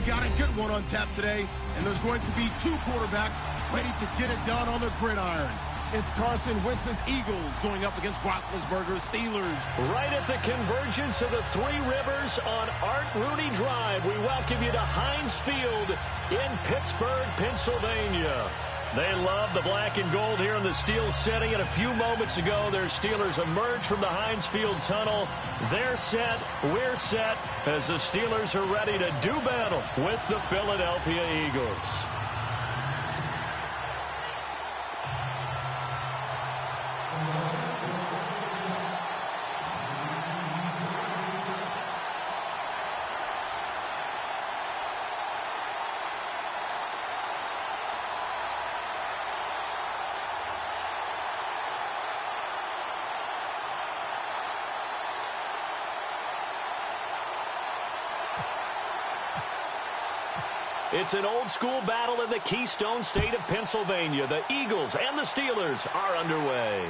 got a good one on tap today, and there's going to be two quarterbacks ready to get it done on the gridiron. It's Carson Wentz's Eagles going up against Roethlisberger's Steelers. Right at the convergence of the Three Rivers on Art Rooney Drive, we welcome you to Heinz Field in Pittsburgh, Pennsylvania. They love the black and gold here in the Steel City, and a few moments ago, their Steelers emerged from the Heinz Field tunnel. They're set, we're set, as the Steelers are ready to do battle with the Philadelphia Eagles. It's an old-school battle in the Keystone State of Pennsylvania. The Eagles and the Steelers are underway.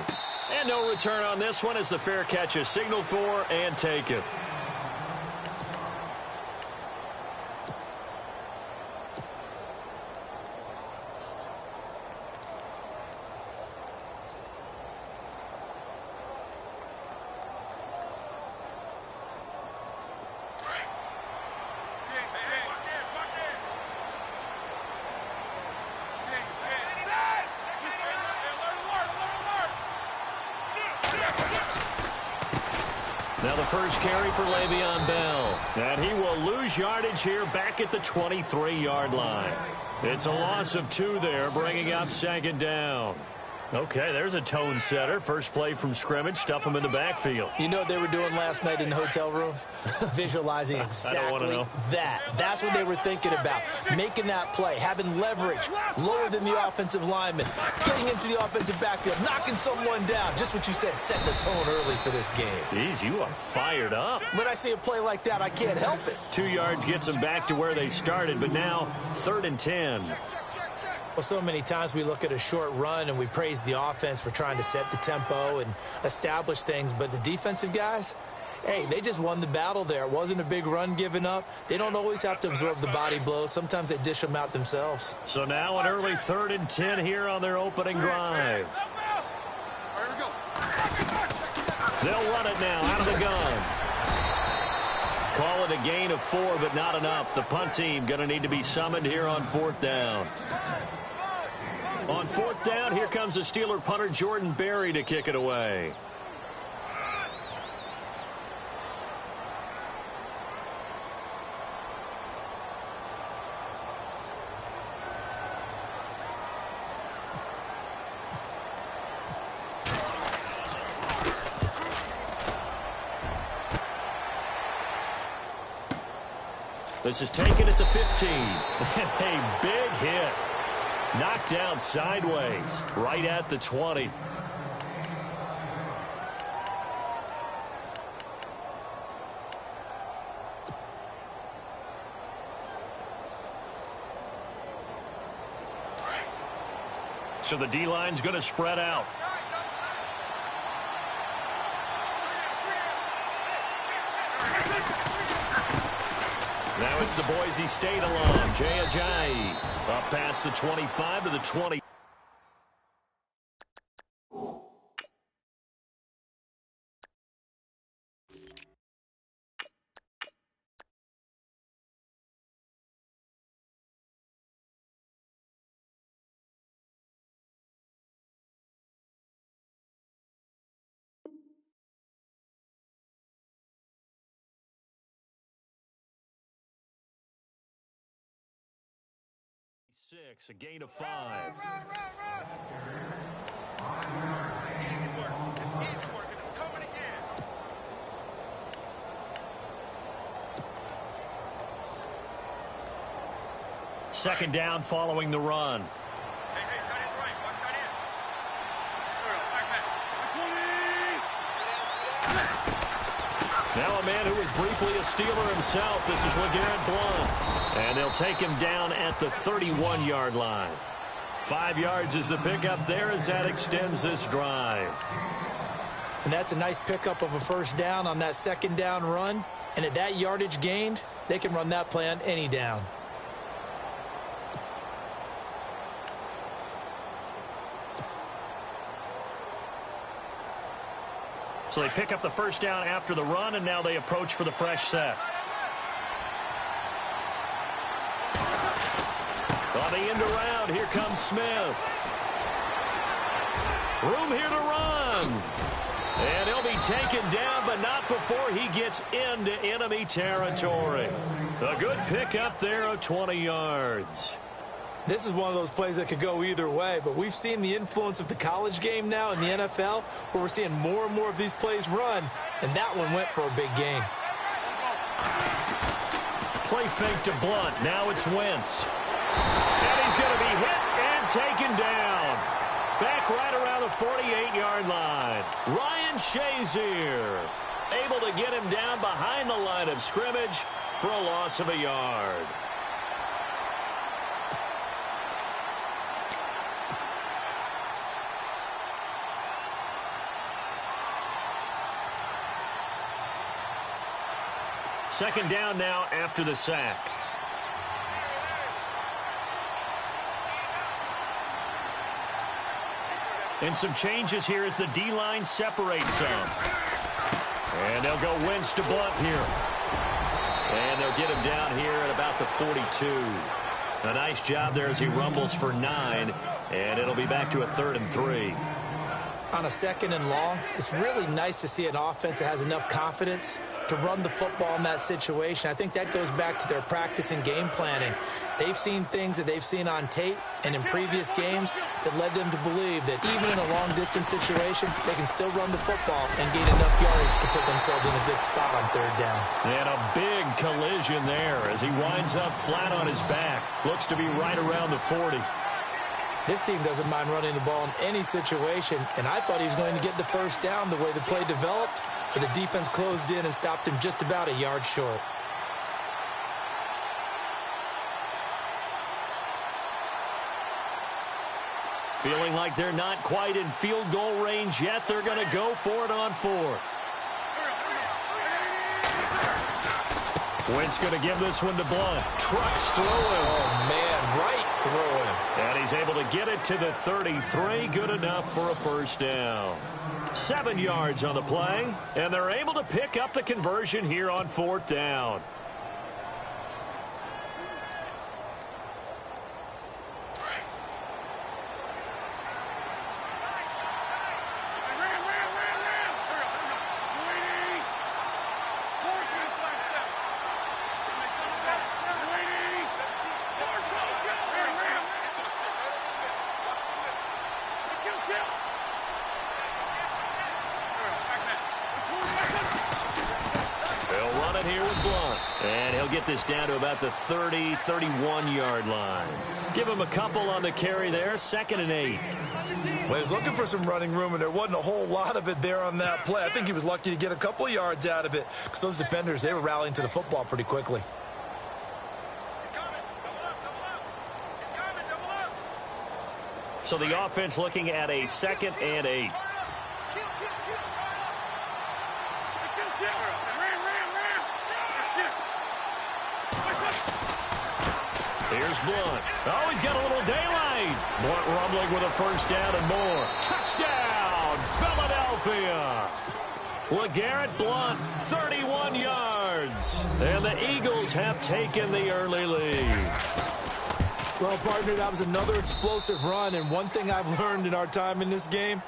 And no return on this one as the fair catch is signaled for and taken. Now the first carry for Le'Veon Bell. And he will lose yardage here back at the 23-yard line. It's a loss of 2 there, bringing up second down. Okay, there's a tone setter. First play from scrimmage, stuff him in the backfield. You know what they were doing last night in the hotel room? Visualizing exactly that. That's what they were thinking about. Making that play, having leverage, lower than the offensive lineman, getting into the offensive backfield, knocking someone down. Just what you said, set the tone early for this game. Jeez, you are fired up. When I see a play like that, I can't help it. 2 yards gets them back to where they started, but now 3rd and 10. Well, so many times we look at a short run and we praise the offense for trying to set the tempo and establish things, but the defensive guys, hey, they just won the battle there. It wasn't a big run given up. They don't always have to absorb the body blows. Sometimes they dish them out themselves. So now an early 3rd and 10 here on their opening drive. They'll run it now out of the gun. Call it a gain of 4, but not enough. The punt team going to need to be summoned here on 4th down. On 4th down, here comes the Steeler punter Jordan Berry to kick it away. This is taken at the 15. A big hit. Knocked down sideways, right at the 20. So the D-line's going to spread out. Now it's the Boise State alum, Jay Ajayi. Up past the 25 to the 20. A gain of 5. Second down following the run. Now a man who was briefly a Steeler himself. This is LeGarrette Blount. And they'll take him down at the 31-yard line. 5 yards is the pickup there as that extends this drive. And that's a nice pickup of a first down on that second down run. And at that yardage gained, they can run that play on any down. So they pick up the first down after the run, and now they approach for the fresh set. On the end around, here comes Smith. Room here to run. And he'll be taken down, but not before he gets into enemy territory. A good pickup there of 20 yards. This is one of those plays that could go either way, but we've seen the influence of the college game now in the NFL, where we're seeing more and more of these plays run, and that one went for a big gain. Play fake to Blunt. Now it's Wentz. And he's going to be hit and taken down. Back right around the 48-yard line. Ryan Shazier able to get him down behind the line of scrimmage for a loss of a yard. Second down now after the sack. And some changes here as the D-line separates some. And they'll go Wentz to Blunt here. And they'll get him down here at about the 42. A nice job there as he rumbles for 9. And it'll be back to a 3rd and 3. On a 2nd and long, it's really nice to see an offense that has enough confidence to run the football in that situation. I think that goes back to their practice and game planning. They've seen things that they've seen on tape and in previous games that led them to believe that even in a long-distance situation, they can still run the football and gain enough yardage to put themselves in a good spot on 3rd down. And a big collision there as he winds up flat on his back. Looks to be right around the 40. This team doesn't mind running the ball in any situation, and I thought he was going to get the first down the way the play developed, but the defense closed in and stopped him just about a yard short. Feeling like they're not quite in field goal range yet. They're going to go for it on 4th. Wentz going to give this one to Blunt. Trucks through him. Oh, man, right through him. And he's able to get it to the 33. Good enough for a first down. 7 yards on the play. And they're able to pick up the conversion here on 4th down. This down to about the 30, 31-yard line. Give him a couple on the carry there. 2nd and 8. Well, he was looking for some running room, and there wasn't a whole lot of it there on that play. I think he was lucky to get a couple of yards out of it because those defenders, they were rallying to the football pretty quickly. So the offense looking at a 2nd and 8. Here's Blunt. Oh, he's got a little daylight. Blunt rumbling with a first down and more. Touchdown, Philadelphia. LeGarrette Blunt, 31 yards. And the Eagles have taken the early lead. Well, partner, that was another explosive run. And one thing I've learned in our time in this game,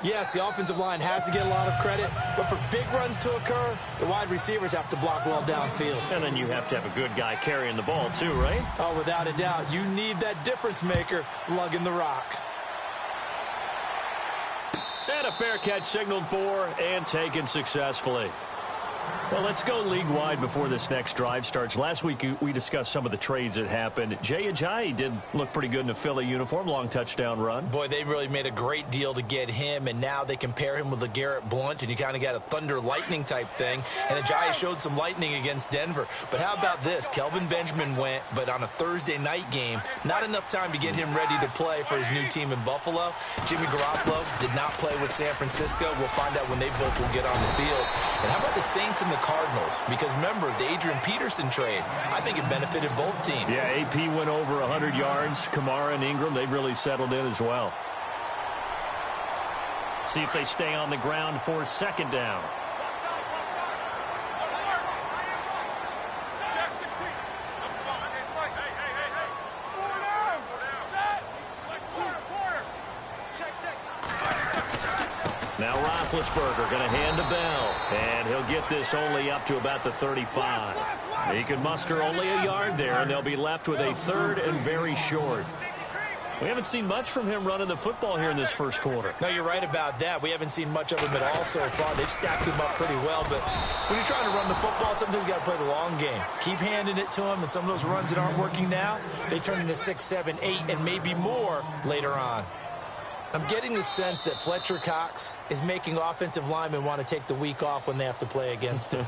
yes, the offensive line has to get a lot of credit, but for big runs to occur, the wide receivers have to block well downfield. And then you have to have a good guy carrying the ball too, right? Oh, without a doubt. You need that difference maker lugging the rock. And a fair catch signaled for and taken successfully. Well, let's go league-wide before this next drive starts. Last week, we discussed some of the trades that happened. Jay Ajayi did look pretty good in a Philly uniform, long touchdown run. Boy, they really made a great deal to get him, and now they compare him with LeGarrette Blunt, and you kind of got a thunder-lightning type thing. And Ajayi showed some lightning against Denver. But how about this? Kelvin Benjamin went, but on a Thursday night game, not enough time to get him ready to play for his new team in Buffalo. Jimmy Garoppolo did not play with San Francisco. We'll find out when they both will get on the field. And how about the Saints and the Cardinals? Because remember, the Adrian Peterson trade, I think it benefited both teams. Yeah, AP went over 100 yards. Kamara and Ingram, they've really settled in as well. See if they stay on the ground for second down. Now Roethlisberger going to hand to Bell, and he'll get this only up to about the 35. He can muster only a yard there, and they'll be left with a third and very short. We haven't seen much from him running the football here in this first quarter. No, you're right about that. We haven't seen much of him at all so far. They've stacked him up pretty well, but when you're trying to run the football, sometimes you got to play the long game. Keep handing it to him, and some of those runs that aren't working now, they turn into 6, 7, 8, and maybe more later on. I'm getting the sense that Fletcher Cox is making offensive linemen want to take the week off when they have to play against him.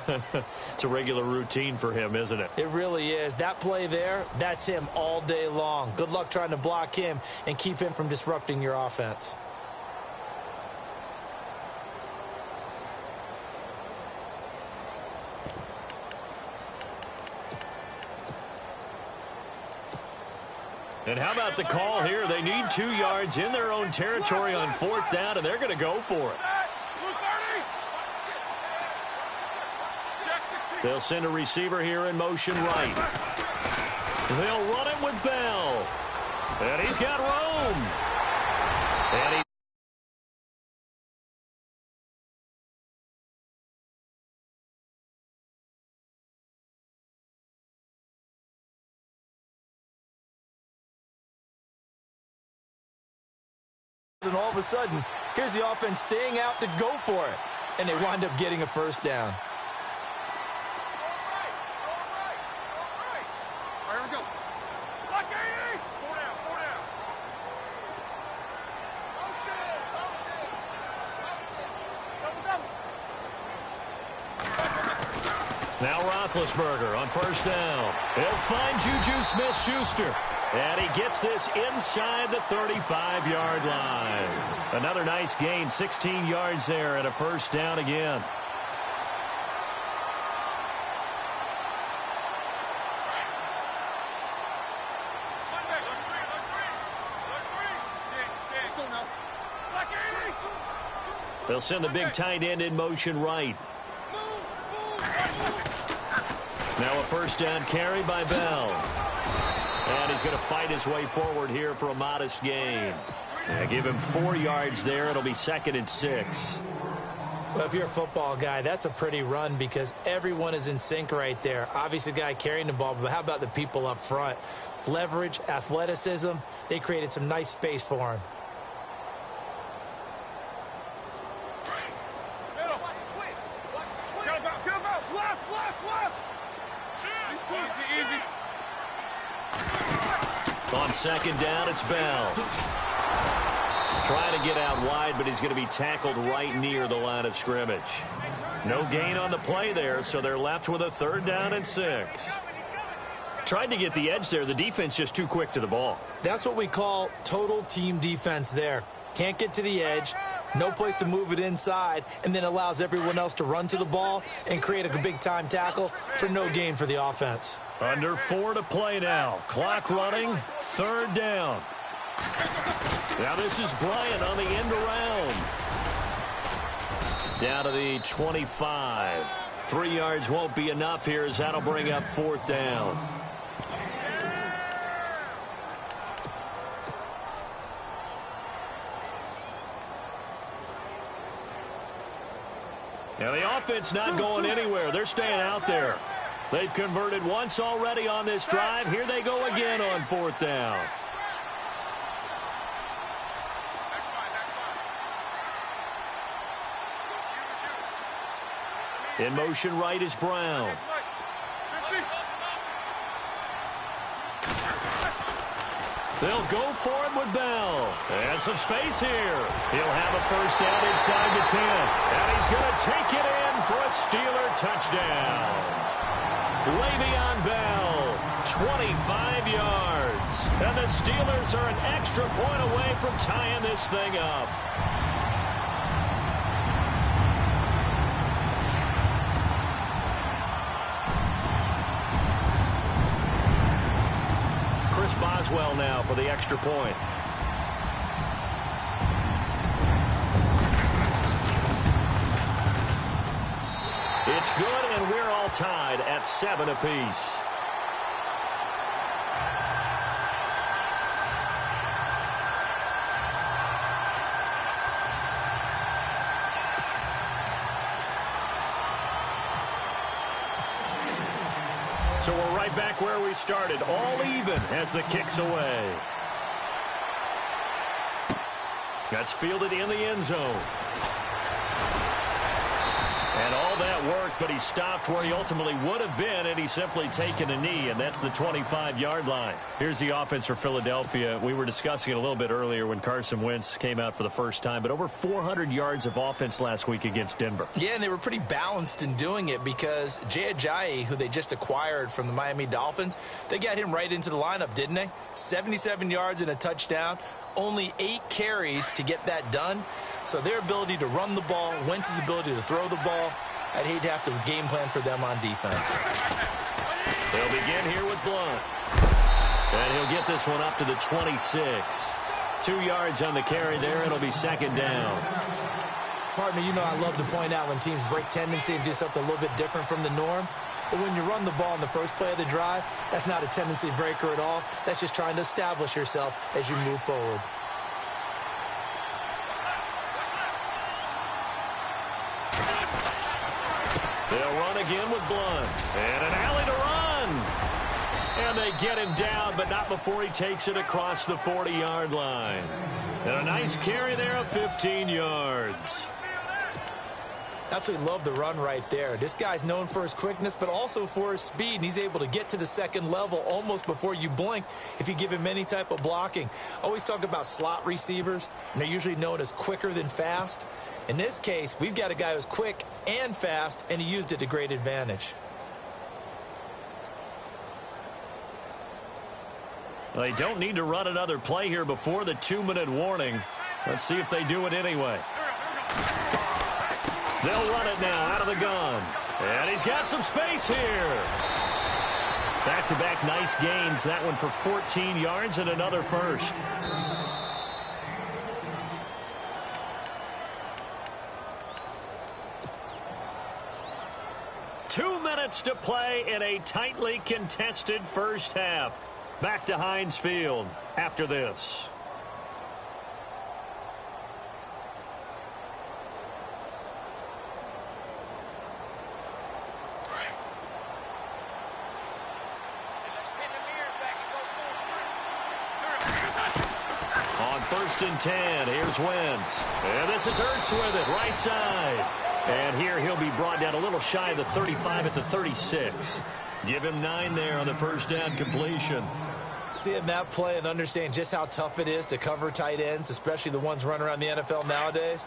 It's a regular routine for him, isn't it? It really is. That play there, that's him all day long. Good luck trying to block him and keep him from disrupting your offense. And how about the call here? They need 2 yards in their own territory on 4th down, and they're going to go for it. They'll send a receiver here in motion right. They'll run it with Bell. And he's got room. And he and all of a sudden, here's the offense staying out to go for it. And they wind up getting a first down. Now Roethlisberger on 1st down. He'll find Juju Smith-Schuster. And he gets this inside the 35-yard line. Another nice gain, 16 yards there, and a first down again. They'll send the big tight end in motion right. Now a first down carry by Bell. And he's going to fight his way forward here for a modest gain. Yeah, give him 4 yards there. It'll be 2nd and 6. Well, if you're a football guy, that's a pretty run because everyone is in sync right there. Obviously, the guy carrying the ball, but how about the people up front? Leverage, athleticism, they created some nice space for him. On 2nd down, it's Bell. Trying to get out wide, but he's going to be tackled right near the line of scrimmage. No gain on the play there, so they're left with a 3rd down and 6. Tried to get the edge there. The defense just too quick to the ball. That's what we call total team defense there. Can't get to the edge, no place to move it inside, and then allows everyone else to run to the ball and create a big-time tackle for no gain for the offense. Under 4 to play now. Clock running, 3rd down. Now this is Bryant on the end around. Down to the 25. 3 yards won't be enough here as that'll bring up 4th down. Now the offense not going anywhere. They're staying out there. They've converted once already on this drive. Here they go again on 4th down. In motion right is Brown. They'll go for it with Bell. And some space here. He'll have a first down inside the 10. And he's going to take it in for a Steeler touchdown. Le'Veon Bell, 25 yards. And the Steelers are an extra point away from tying this thing up. Chris Boswell now for the extra point. we're all tied at 7 apiece. So we're right back where we started, all even as the kick's away. That's fielded in the end zone. And all that worked, but he stopped where he ultimately would have been, and he's simply taken a knee, and that's the 25-yard line. Here's the offense for Philadelphia. We were discussing it a little bit earlier when Carson Wentz came out for the first time, but over 400 yards of offense last week against Denver. Yeah, and they were pretty balanced in doing it because Jay Ajayi, who they just acquired from the Miami Dolphins, they got him right into the lineup, didn't they? 77 yards and a touchdown. Only 8 carries to get that done. So their ability to run the ball, Wentz's ability to throw the ball, I'd hate to have to game plan for them on defense. They'll begin here with Blunt. And he'll get this one up to the 26. 2 yards on the carry there. It'll be second down. Partner, you know I love to point out when teams break tendency and do something a little bit different from the norm. But when you run the ball in the first play of the drive, that's not a tendency breaker at all. That's just trying to establish yourself as you move forward. They'll run again with Blunt. And an alley to run. And they get him down, but not before he takes it across the 40-yard line. And a nice carry there of 15 yards. Absolutely love the run right there. This guy's known for his quickness, but also for his speed. And he's able to get to the second level almost before you blink if you give him any type of blocking. Always talk about slot receivers, and they're usually known as quicker than fast. In this case, we've got a guy who's quick and fast, and he used it to great advantage. They don't need to run another play here before the 2-minute warning. Let's see if they do it anyway. They'll run it now out of the gun. And he's got some space here. Back-to-back nice gains. That one for 14 yards and another first. Two minutes to play in a tightly contested first half. Back to Heinz Field after this. On 1st and 10, here's Wentz. And this is Ertz with it, right side. And here he'll be brought down a little shy of the 35 at the 36. Give him 9 there on the first down completion. Seeing that play and understanding just how tough it is to cover tight ends, especially the ones running around the NFL nowadays,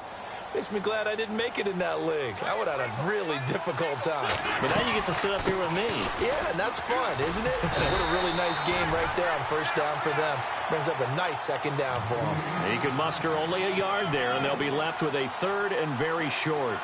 makes me glad I didn't make it in that league. I would have had a really difficult time. But now you get to sit up here with me. Yeah, and that's fun, isn't it? And what a really nice game right there on first down for them. Brings up a nice second down for them. He could muster only a yard there, and they'll be left with a 3rd and very short.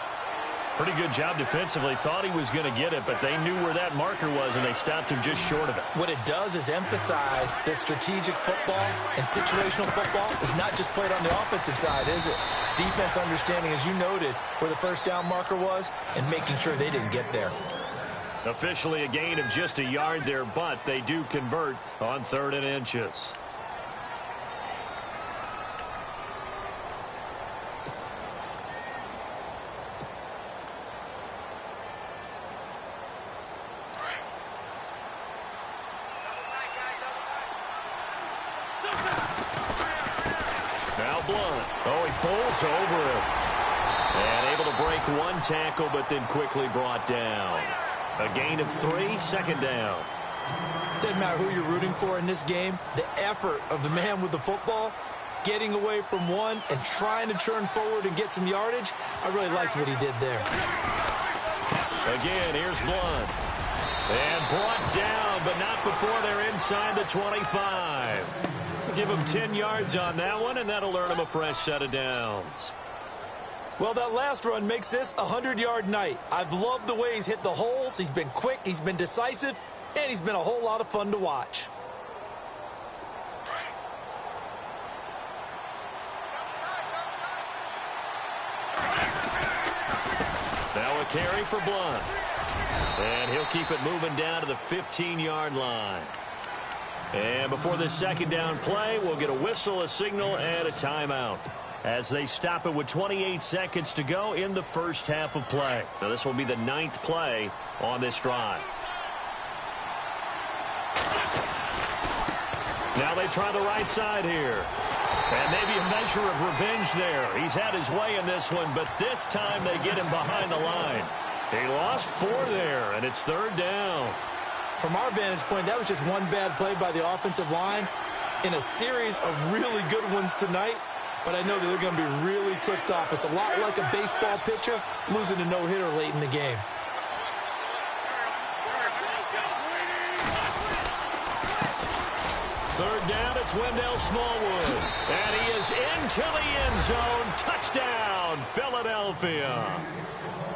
Pretty good job defensively. Thought he was going to get it, but they knew where that marker was, and they stopped him just short of it. What it does is emphasize that strategic football and situational football is not just played on the offensive side, is it? Defense understanding, as you noted, where the first down marker was and making sure they didn't get there. Officially a gain of just a yard there, but they do convert on 3rd and inches. Blunt. Oh, he pulls over it. And able to break one tackle, but then quickly brought down. A gain of 3, 2nd down. Doesn't matter who you're rooting for in this game. The effort of the man with the football, getting away from one and trying to turn forward and get some yardage, I really liked what he did there. Again, here's Blunt. And brought down, but not before they're inside the 25. Give him 10 yards on that one, and that'll earn him a fresh set of downs. Well, that last run makes this a 100-yard night. I've loved the way he's hit the holes. He's been quick, he's been decisive, and he's been a whole lot of fun to watch. Now a carry for Blunt. And he'll keep it moving down to the 15-yard line. And before this second down play, we'll get a whistle, a signal, and a timeout as they stop it with 28 seconds to go in the first half of play. Now, this will be the 9th play on this drive. Now they try the right side here. And maybe a measure of revenge there. He's had his way in this one, but this time they get him behind the line. He lost 4 there, and it's 3rd down. From our vantage point, that was just one bad play by the offensive line in a series of really good ones tonight. But I know that they're going to be really ticked off. It's a lot like a baseball pitcher losing a no-hitter late in the game. Third down, it's Wendell Smallwood. And he is into the end zone. Touchdown, Philadelphia.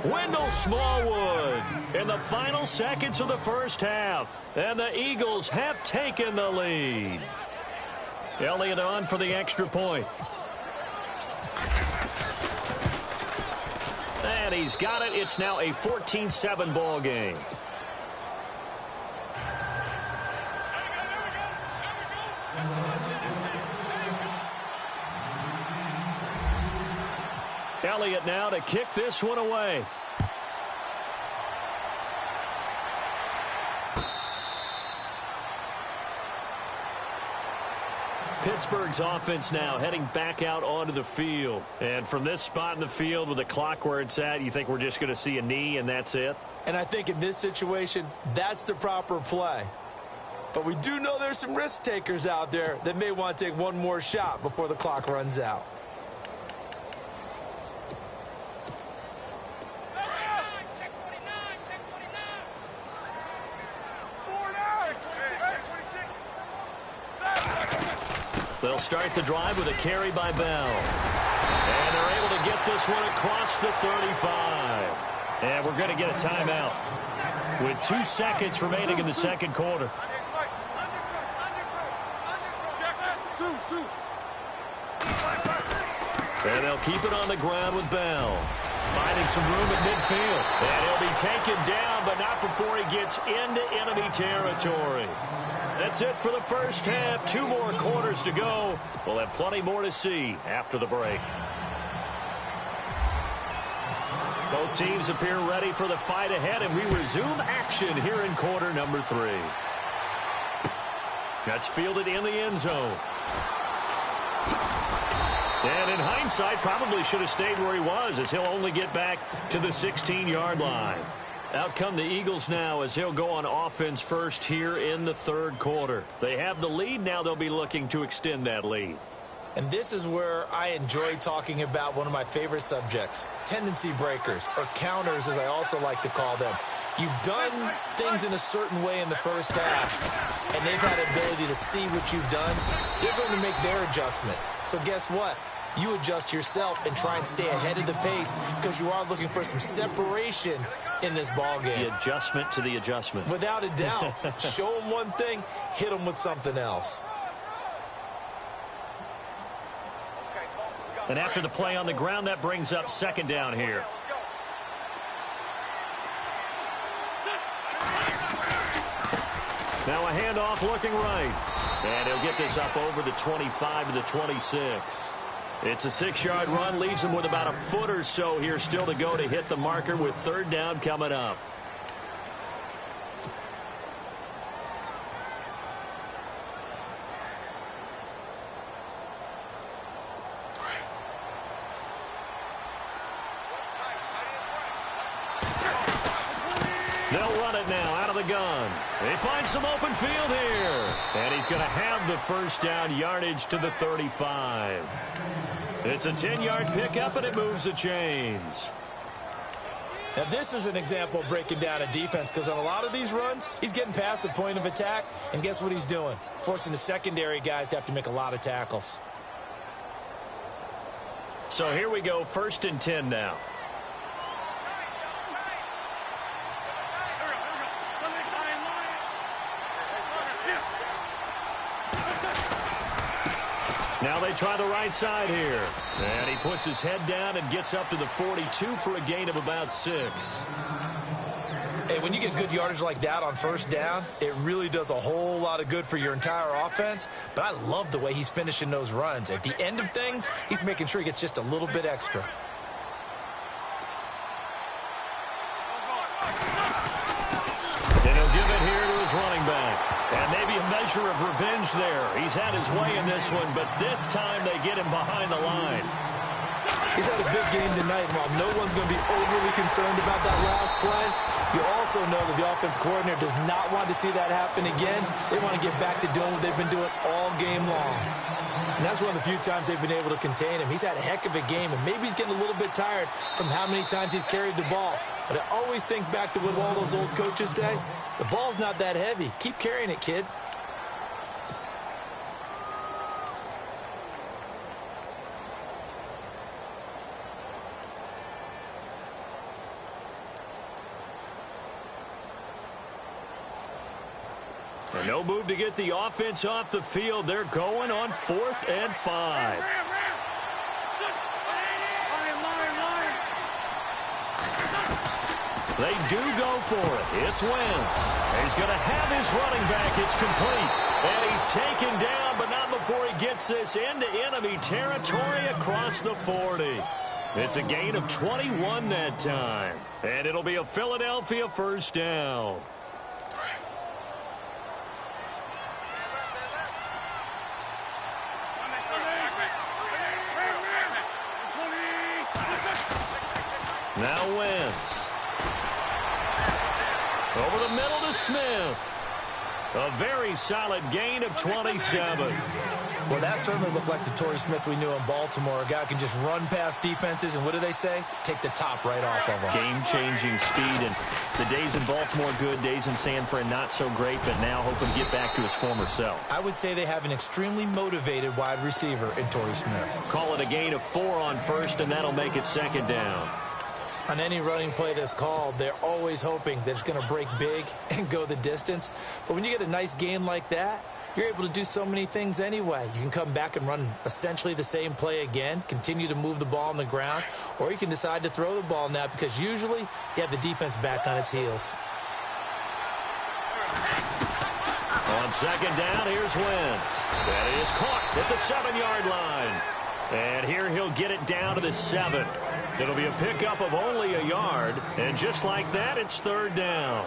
Wendell Smallwood in the final seconds of the first half. And the Eagles have taken the lead. Elliott on for the extra point. And he's got it. It's now a 14-7 ball game. Elliott now to kick this one away. Pittsburgh's offense now heading back out onto the field. And from this spot in the field with the clock where it's at, you think we're just going to see a knee and that's it? And I think in this situation, that's the proper play. But we do know there's some risk takers out there that may want to take one more shot before the clock runs out. They'll start the drive with a carry by Bell. And they're able to get this one across the 35. And we're going to get a timeout with 2 seconds remaining in the second quarter. And they'll keep it on the ground with Bell. Finding some room at midfield. And he'll be taken down, but not before he gets into enemy territory. That's it for the first half. 2 more quarters to go. We'll have plenty more to see after the break. Both teams appear ready for the fight ahead, and we resume action here in quarter number 3. That's fielded in the end zone. And in hindsight, probably should have stayed where he was, as he'll only get back to the 16-yard line. Out come the Eagles now as he'll go on offense first here in the third quarter. They have the lead. Now they'll be looking to extend that lead. And this is where I enjoy talking about one of my favorite subjects, tendency breakers, or counters as I also like to call them. You've done things in a certain way in the first half, and they've had the ability to see what you've done. They're going to make their adjustments. So guess what? You adjust yourself and try and stay ahead of the pace because you are looking for some separation in this ball game. The adjustment to the adjustment. Without a doubt. Show them one thing, hit them with something else. And after the play on the ground, that brings up second down here. Now a handoff looking right. And he'll get this up over the 25 to the 26. It's a 6-yard run, leaves him with about a foot or so here still to go to hit the marker with third down coming up. They'll run it now out of the gun. They find some open field here. And he's going to have the first down, yardage to the 35. It's a 10-yard pickup, and it moves the chains. Now, this is an example of breaking down a defense because on a lot of these runs, he's getting past the point of attack, and guess what he's doing? Forcing the secondary guys to have to make a lot of tackles. So here we go, 1st and 10 now. Now they try the right side here. And he puts his head down and gets up to the 42 for a gain of about 6. Hey, when you get good yardage like that on first down, it really does a whole lot of good for your entire offense. But I love the way he's finishing those runs. At the end of things, he's making sure he gets just a little bit extra. And he'll give it here to his running back. And maybe a measure of revenge there. He's had his way in this one, but this time they get him behind the line. He's had a big game tonight, and while no one's going to be overly concerned about that last play, you also know that the offense coordinator does not want to see that happen again. They want to get back to doing what they've been doing all game long. And that's one of the few times they've been able to contain him. He's had a heck of a game, and maybe he's getting a little bit tired from how many times he's carried the ball. But I always think back to what all those old coaches say. The ball's not that heavy. Keep carrying it, kid. And no move to get the offense off the field. They're going on 4th and 5. They do go for it. It's Wentz. He's going to have his running back. It's complete. And he's taken down, but not before he gets this into enemy territory across the 40. It's a gain of 21 that time. And it'll be a Philadelphia first down. Now Wentz. Over the middle to Smith. A very solid gain of 27. Well, that certainly looked like the Torrey Smith we knew in Baltimore. A guy who can just run past defenses, and what do they say? Take the top right off of them. Game-changing speed, and the days in Baltimore good, days in San Fran not so great, but now hoping to get back to his former self. I would say they have an extremely motivated wide receiver in Torrey Smith. Call it a gain of 4 on first, and that'll make it second down. On any running play that's called, they're always hoping that it's going to break big and go the distance. But when you get a nice game like that, you're able to do so many things anyway. You can come back and run essentially the same play again, continue to move the ball on the ground, or you can decide to throw the ball now because usually you have the defense back on its heels. On second down, here's Wentz. That is caught at the 7-yard line. And here he'll get it down to the 7. It'll be a pickup of only a yard. And just like that, it's third down.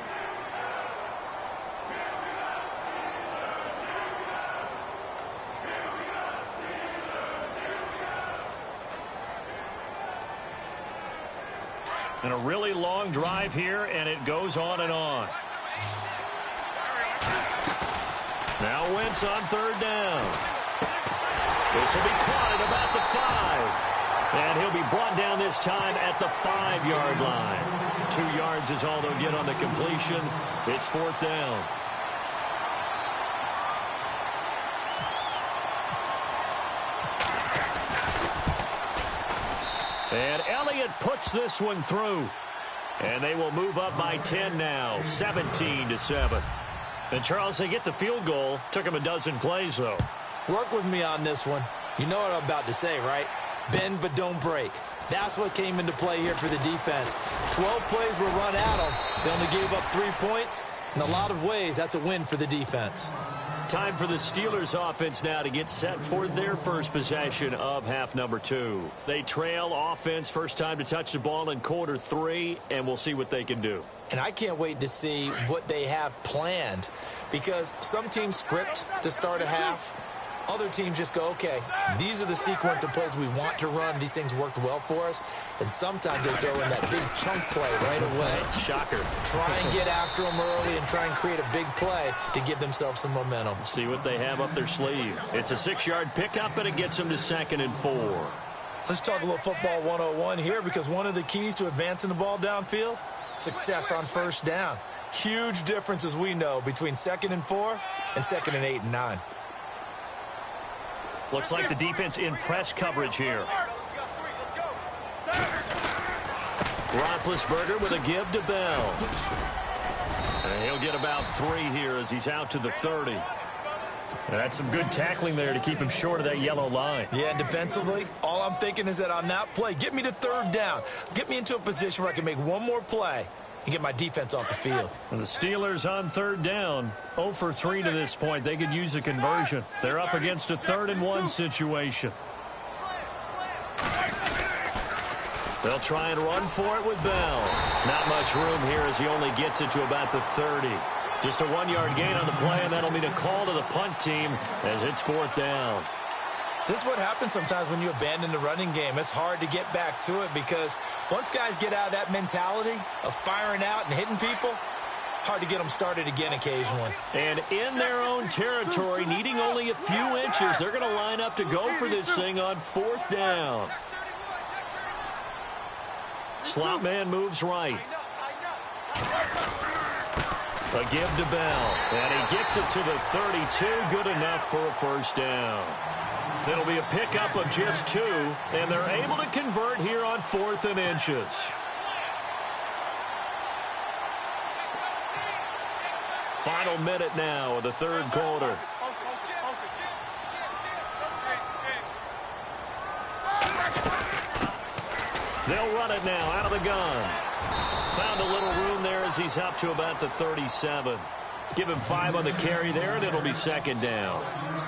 And a really long drive here, and it goes on and on. Now Wentz on third down. This will be caught at about the 5. And he'll be brought down this time at the 5-yard line. 2 yards is all they'll get on the completion. It's fourth down. And Elliott puts this one through. And they will move up by 10 now, 17-7. And Charles, they get the field goal. Took them a dozen plays, though. Work with me on this one. You know what I'm about to say, right? Bend but don't break. That's what came into play here for the defense. 12 plays were run at them. They only gave up 3 points. In a lot of ways, that's a win for the defense. Time for the Steelers offense now to get set for their first possession of half number 2. They trail offense, first time to touch the ball in quarter 3, and we'll see what they can do. And I can't wait to see what they have planned, because some teams script to start a half. Other teams just go, okay, these are the sequence of plays we want to run. These things worked well for us. And sometimes they throw in that big chunk play right away. Shocker. Try and get after them early and try and create a big play to give themselves some momentum. See what they have up their sleeve. It's a 6-yard pickup, and it gets them to 2nd and 4. Let's talk a little football 101 here, because one of the keys to advancing the ball downfield, success on first down. Huge difference, as we know, between 2nd and 4 and 2nd and 8 and 9. Looks like the defense in press coverage here. Roethlisberger with a give to Bell. And he'll get about 3 here as he's out to the 30. That's some good tackling there to keep him short of that yellow line. Yeah, defensively, all I'm thinking is that on that play, get me to 3rd down. Get me into a position where I can make one more play. and get my defense off the field. And the Steelers on third down, 0 for 3 to this point. They could use a conversion. They're up against a 3rd-and-1 situation. They'll try and run for it with Bell. Not much room here as he only gets it to about the 30. Just a 1-yard gain on the play, and that'll mean a call to the punt team as it's 4th down. This is what happens sometimes when you abandon the running game. It's hard to get back to it because once guys get out of that mentality of firing out and hitting people, hard to get them started again occasionally. And in their own territory, needing only a few inches, they're going to line up to go for this thing on 4th down. Slot man moves right. A give to Bell. And he gets it to the 32. Good enough for a 1st down. It'll be a pickup of just 2, and they're able to convert here on 4th and inches. Final minute now of the 3rd quarter. They'll run it now out of the gun. Found a little room there as he's up to about the 37. Give him 5 on the carry there, and it'll be 2nd down.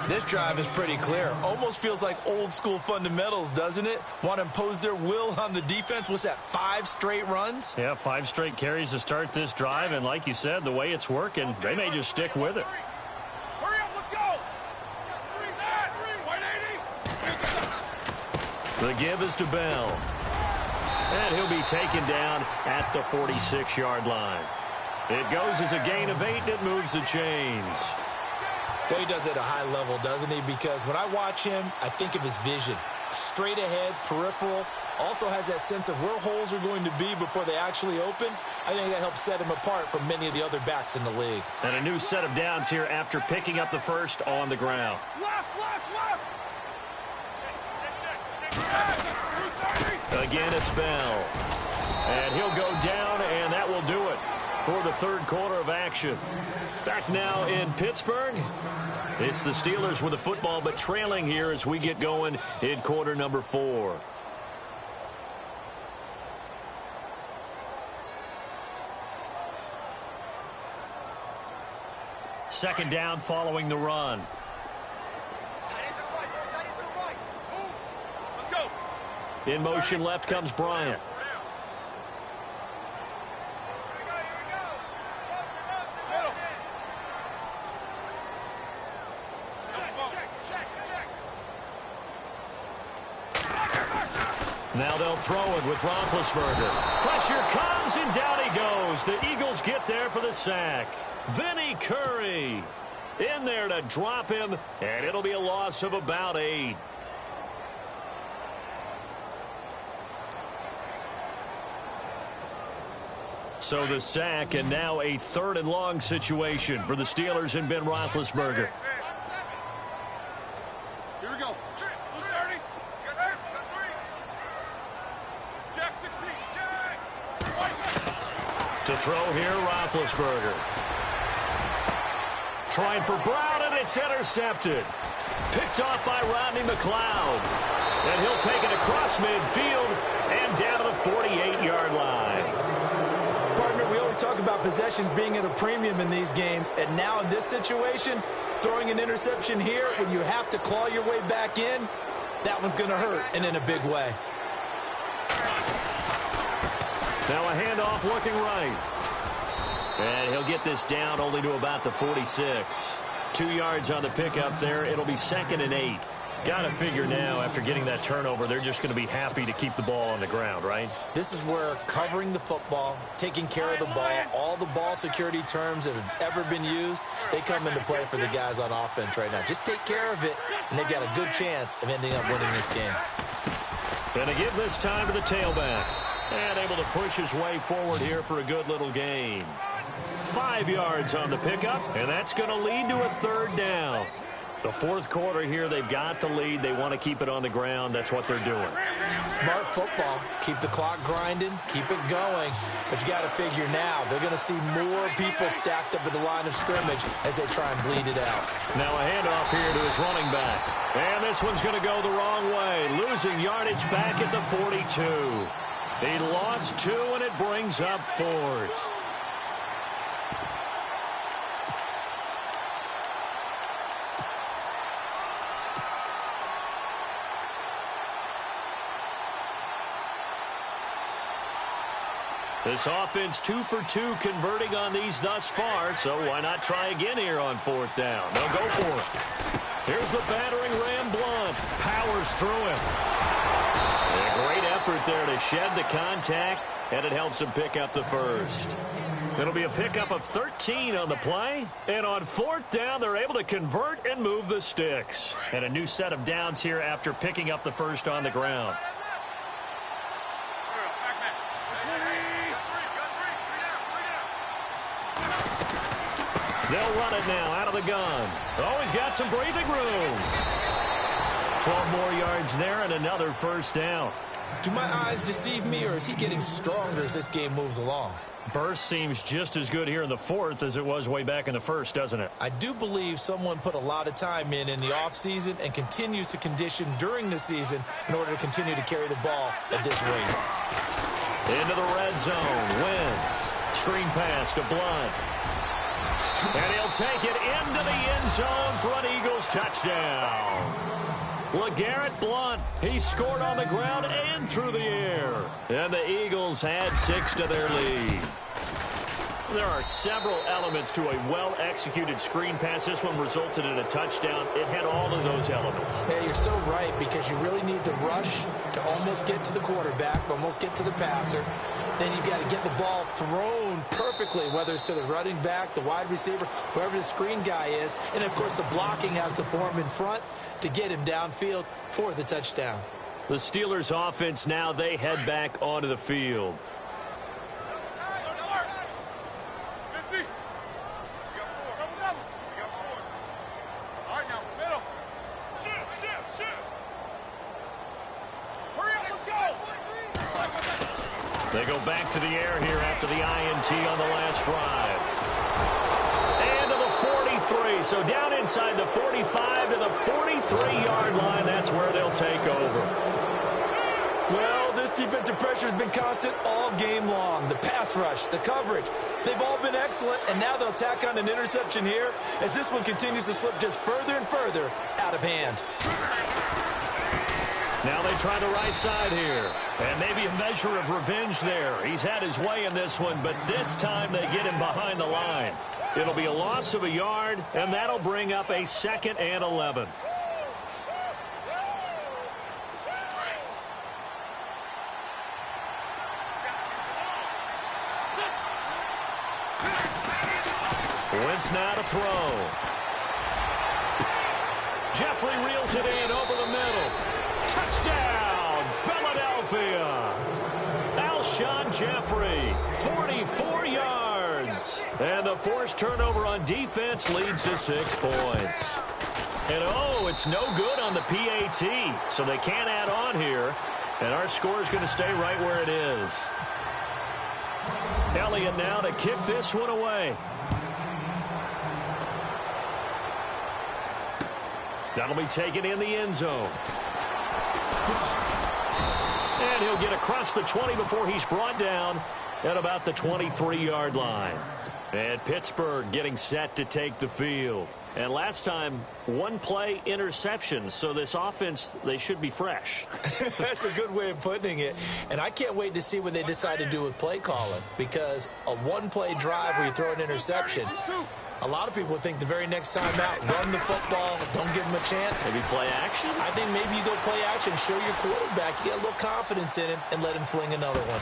This drive is pretty clear. Almost feels like old school fundamentals, doesn't it? Want to impose their will on the defense. What's that, 5 straight runs? Yeah, 5 straight carries to start this drive, and like you said, the way it's working, they may just stick with it. Hurry up, let's go! The give is to Bell. And he'll be taken down at the 46-yard line. It goes as a gain of 8, and it moves the chains. Well, he does it at a high level, doesn't he? Because when I watch him, I think of his vision. Straight ahead, peripheral. Also has that sense of where holes are going to be before they actually open. I think that helps set him apart from many of the other backs in the league. And a new set of downs here after picking up the first on the ground. Again, it's Bell. And he'll go down, and that will do it for the 3rd quarter of action. Back now in Pittsburgh. It's the Steelers with the football, but trailing here as we get going in quarter number 4. Second down following the run. In motion left comes Bryant. Now they'll throw it with Roethlisberger. Pressure comes, and down he goes. The Eagles get there for the sack. Vinny Curry in there to drop him, and it'll be a loss of about 8. So the sack, and now a 3rd and long situation for the Steelers and Ben Roethlisberger. Here we go. To throw here, Roethlisberger. Trying for Brown, and it's intercepted. Picked off by Rodney McLeod. And he'll take it across midfield and down to the 48-yard line. Partner, we always talk about possessions being at a premium in these games, and now in this situation, throwing an interception here when you have to claw your way back in, that one's going to hurt, and in a big way. Now a handoff looking right. And he'll get this down only to about the 46. 2 yards on the pickup there. It'll be 2nd and 8. Got to figure now, after getting that turnover, they're just going to be happy to keep the ball on the ground, right? This is where covering the football, taking care of the ball, all the ball security terms that have ever been used, they come into play for the guys on offense right now. Just take care of it, and they've got a good chance of ending up winning this game. Going to give this time to the tailback. And able to push his way forward here for a good little gain. 5 yards on the pickup, and that's going to lead to a 3rd down. The 4th quarter here, they've got the lead. They want to keep it on the ground. That's what they're doing. Smart football. Keep the clock grinding. Keep it going. But you got to figure now, they're going to see more people stacked up at the line of scrimmage as they try and bleed it out. Now a handoff here to his running back. And this one's going to go the wrong way. Losing yardage back at the 42. He lost 2, and it brings up 4th. This offense 2 for 2 converting on these thus far, so why not try again here on 4th down? They'll go for it. Here's the battering ram Blunt. Powers through him. A great effort there to shed the contact, and it helps him pick up the first. It'll be a pickup of 13 on the play, and on 4th down, they're able to convert and move the sticks. And a new set of downs here after picking up the first on the ground. They'll run it now out of the gun. Oh, he's got some breathing room. 12 more yards there and another first down. Do my eyes deceive me, or is he getting stronger as this game moves along? Burst seems just as good here in the 4th as it was way back in the 1st, doesn't it? I do believe someone put a lot of time in the offseason and continues to condition during the season in order to continue to carry the ball at this rate. Into the red zone. Wentz. Screen pass to Blunt. And he'll take it into the end zone for an Eagles touchdown. LeGarrette Blunt, he scored on the ground and through the air. And the Eagles add 6 to their lead. There are several elements to a well-executed screen pass. This one resulted in a touchdown. It had all of those elements. Yeah, you're so right, because you really need to rush to almost get to the quarterback, almost get to the passer. Then you've got to get the ball thrown perfectly, whether it's to the running back, the wide receiver, whoever the screen guy is. And, of course, the blocking has to form in front to get him downfield for the touchdown. The Steelers' offense now, they head back onto the field. They go back to the air here after the INT on the last drive. And to the 43. So down inside the 45 to the 43-yard line. That's where they'll take over. Well, this defensive pressure has been constant all game long. The pass rush, the coverage, they've all been excellent. And now they'll tack on an interception here as this one continues to slip just further and further out of hand. Now they try the right side here. And maybe a measure of revenge there. He's had his way in this one, but this time they get him behind the line. It'll be a loss of a yard, and that'll bring up a 2nd and 11. Wentz now to throw. Jeffrey reels it in over the middle. Touchdown, Philadelphia. Alshon Jeffrey, 44 yards. And the forced turnover on defense leads to 6 points. And, oh, it's no good on the PAT, so they can't add on here. And our score is going to stay right where it is. Elliott now to kick this one away. That'll be taken in the end zone. And he'll get across the 20 before he's brought down at about the 23-yard line. And Pittsburgh getting set to take the field. And last time, 1-play interceptions. So this offense, they should be fresh. That's a good way of putting it. And I can't wait to see what they decide to do with play calling. Because a 1-play drive where you throw an interception, a lot of people think the very next time out, run the football, don't give him a chance. Maybe play action? I think maybe you go play action, show your quarterback, you get a little confidence in him, and let him fling another one.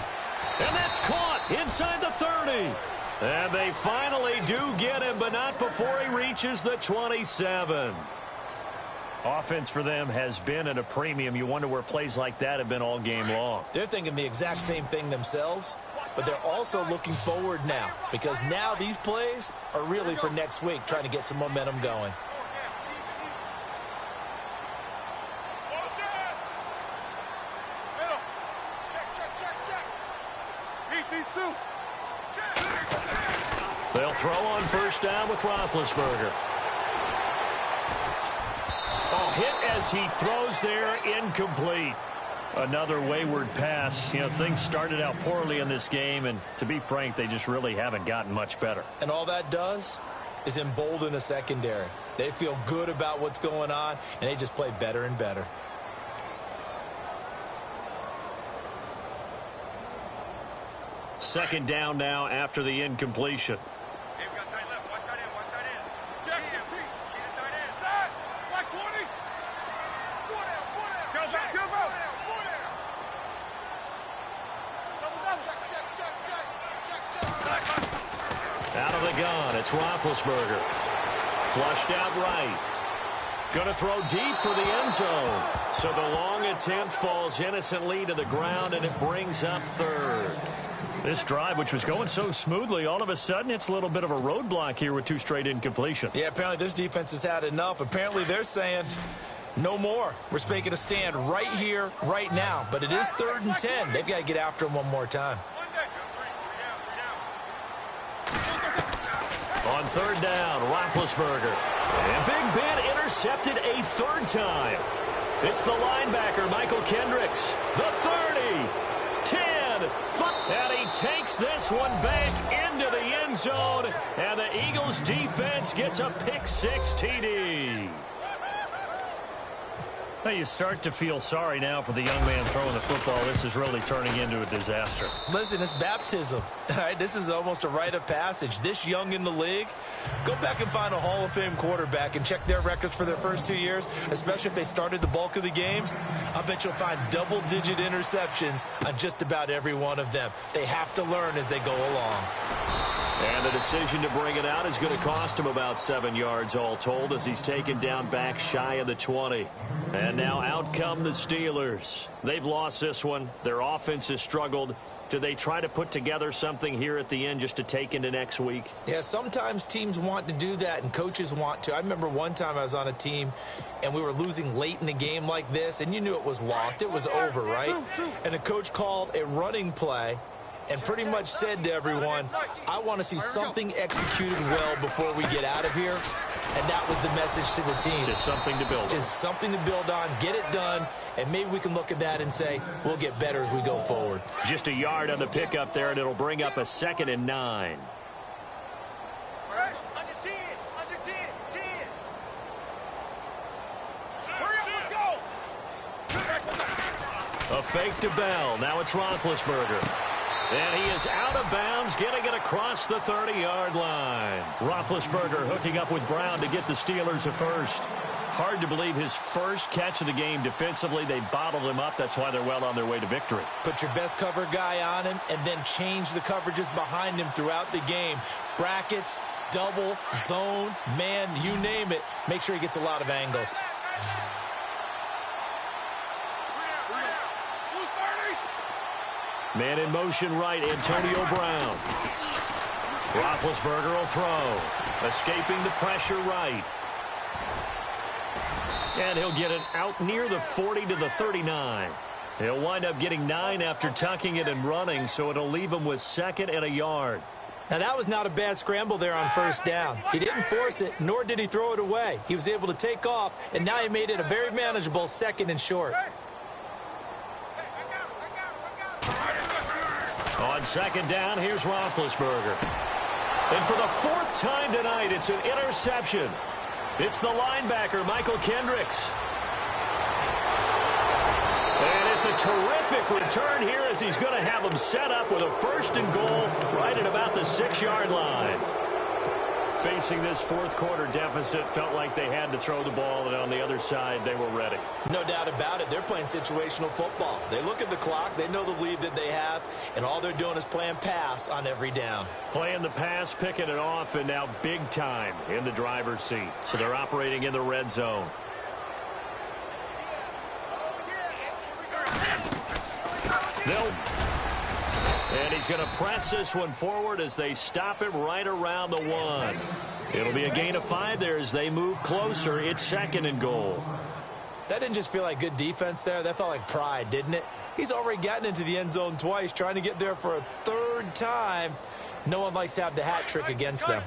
And that's caught inside the 30. And they finally do get him, but not before he reaches the 27. Offense for them has been at a premium. You wonder where plays like that have been all game long. They're thinking the exact same thing themselves, but they're also looking forward now, because now these plays are really for next week, trying to get some momentum going. They'll throw on first down with Roethlisberger. Oh, hit as he throws there, incomplete. Another wayward pass. You know, things started out poorly in this game, and to be frank, they just really haven't gotten much better. And all that does is embolden a secondary. They feel good about what's going on, and they just play better and better. second down now after the incompletion. Hey, we got tight left. Watch tight end. Watch tight end. Jackson, keep it tight end. Side. Black 20. Four down. Four down. Go back. Go back. Four down. Double, double. Check, check, check, check. Check, check, check. Out of the gun, it's Roethlisberger. Flushed out right. Going to throw deep for the end zone. So the long attempt falls innocently to the ground, and it brings up third. This drive, which was going so smoothly, all of a sudden it's a little bit of a roadblock here with 2 straight incompletions. Yeah, apparently this defense has had enough. Apparently they're saying no more. We're making a stand right here, right now. But it is 3rd and 10. They've got to get after him one more time. On 3rd down, Roethlisberger. And Big Ben intercepted a 3rd time. It's the linebacker, Michael Kendricks. The 30, 10, and he takes this one back into the end zone. And the Eagles defense gets a pick-6 TD. Now you start to feel sorry now for the young man throwing the football. This is really turning into a disaster. Listen, it's baptism. All right, this is almost a rite of passage. This young in the league, go back and find a Hall of Fame quarterback and check their records for their first 2 years, especially if they started the bulk of the games. I bet you'll find double-digit interceptions on just about every one of them. They have to learn as they go along. And the decision to bring it out is going to cost him about 7 yards all told as he's taken down back shy of the 20. And now out come the Steelers. They've lost this one. Their offense has struggled. Do they try to put together something here at the end just to take into next week? Yeah, sometimes teams want to do that and coaches want to. I remember one time I was on a team and we were losing late in a game like this, and you knew it was lost. It was over, right? And the coach called a running play and pretty much said to everyone, I want to see something executed well before we get out of here. And that was the message to the team. Just something to build on. Just something to build on, get it done, and maybe we can look at that and say, we'll get better as we go forward. Just a yard on the pickup there, and it'll bring up a 2nd and 9. Under 10. Under 10. 10. Hurry up, let's go. A fake to Bell. Now it's Roethlisberger. And he is out of bounds, getting it across the 30-yard line. Roethlisberger hooking up with Brown to get the Steelers a first. Hard to believe his first catch of the game defensively. They bottled him up. That's why they're well on their way to victory. Put your best cover guy on him and then change the coverages behind him throughout the game. Brackets, double, zone, man, you name it. Make sure he gets a lot of angles. Man in motion right, Antonio Brown. Roethlisberger will throw. Escaping the pressure right. And he'll get it out near the 40 to the 39. He'll wind up getting 9 after tucking it and running, so it'll leave him with 2nd and a yard. Now, that was not a bad scramble there on 1st down. He didn't force it, nor did he throw it away. He was able to take off, and now he made it a very manageable 2nd and short. On 2nd down, here's Roethlisberger. And for the 4th time tonight, it's an interception. It's the linebacker, Michael Kendricks. And it's a terrific return here as he's going to have them set up with a 1st and goal right at about the 6-yard line. Facing this 4th quarter deficit, felt like they had to throw the ball, and on the other side, they were ready. No doubt about it. They're playing situational football. They look at the clock, they know the lead that they have, and all they're doing is playing pass on every down. Playing the pass, picking it off, and now big time in the driver's seat. So they're operating in the red zone. And he's going to press this one forward as they stop him right around the 1. It'll be a gain of 5 there as they move closer. It's 2nd and goal. That didn't just feel like good defense there. That felt like pride, didn't it? He's already gotten into the end zone twice, trying to get there for a 3rd time. No one likes to have the hat trick against them.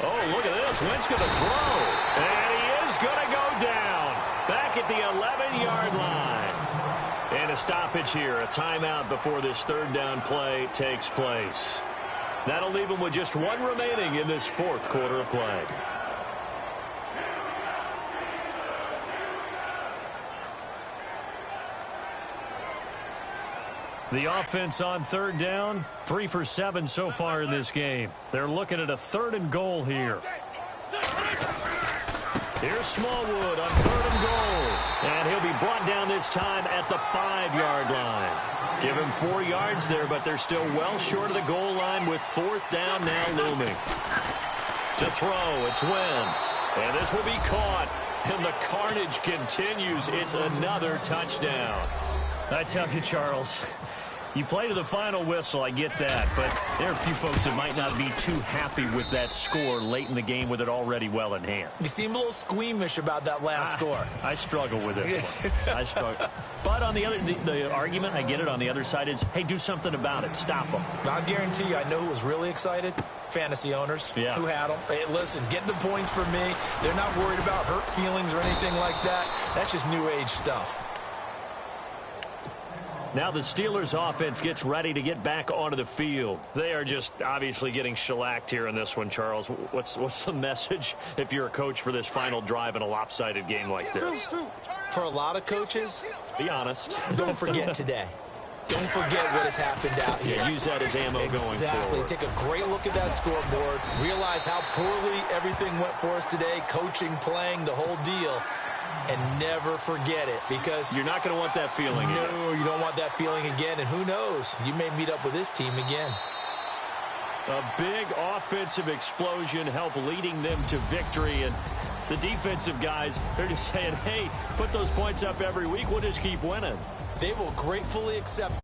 Oh, look at this. Wentz going to throw. And he is going to go down. Back at the 11-yard line. And a stoppage here. A timeout before this 3rd down play takes place. That'll leave him with just 1 remaining in this 4th quarter of play. The offense on third down, 3 for 7 so far in this game. They're looking at a 3rd and goal here. Here's Smallwood on 3rd and goal. And he'll be brought down this time at the 5-yard line. Give him 4 yards there, but they're still well short of the goal line with 4th down now looming. To throw, it's Wentz. And this will be caught. And the carnage continues. It's another touchdown. I tell you, Charles, you play to the final whistle, I get that, but there are a few folks that might not be too happy with that score late in the game with it already well in hand. You seem a little squeamish about that last score. I struggle with this one. I struggle. But on the argument, I get it, on the other side is, hey, do something about it. Stop them. I'll guarantee you, I know who was really excited. Fantasy owners who had them. Hey, listen, get the points for me. They're not worried about hurt feelings or anything like that. That's just new age stuff. Now the Steelers offense gets ready to get back onto the field. They are just obviously getting shellacked here in this one, Charles. What's the message if you're a coach for this final drive in a lopsided game like this? For a lot of coaches, be honest. Don't forget today. Don't forget what has happened out here. Yeah, use that as ammo going forward. Exactly. Take a great look at that scoreboard. Realize how poorly everything went for us today. Coaching, playing, the whole deal. And never forget it, because you're not going to want that feeling again. No, you don't want that feeling again. And who knows? You may meet up with this team again. A big offensive explosion helped leading them to victory. And the defensive guys, they're just saying, hey, put those points up every week. We'll just keep winning. They will gratefully accept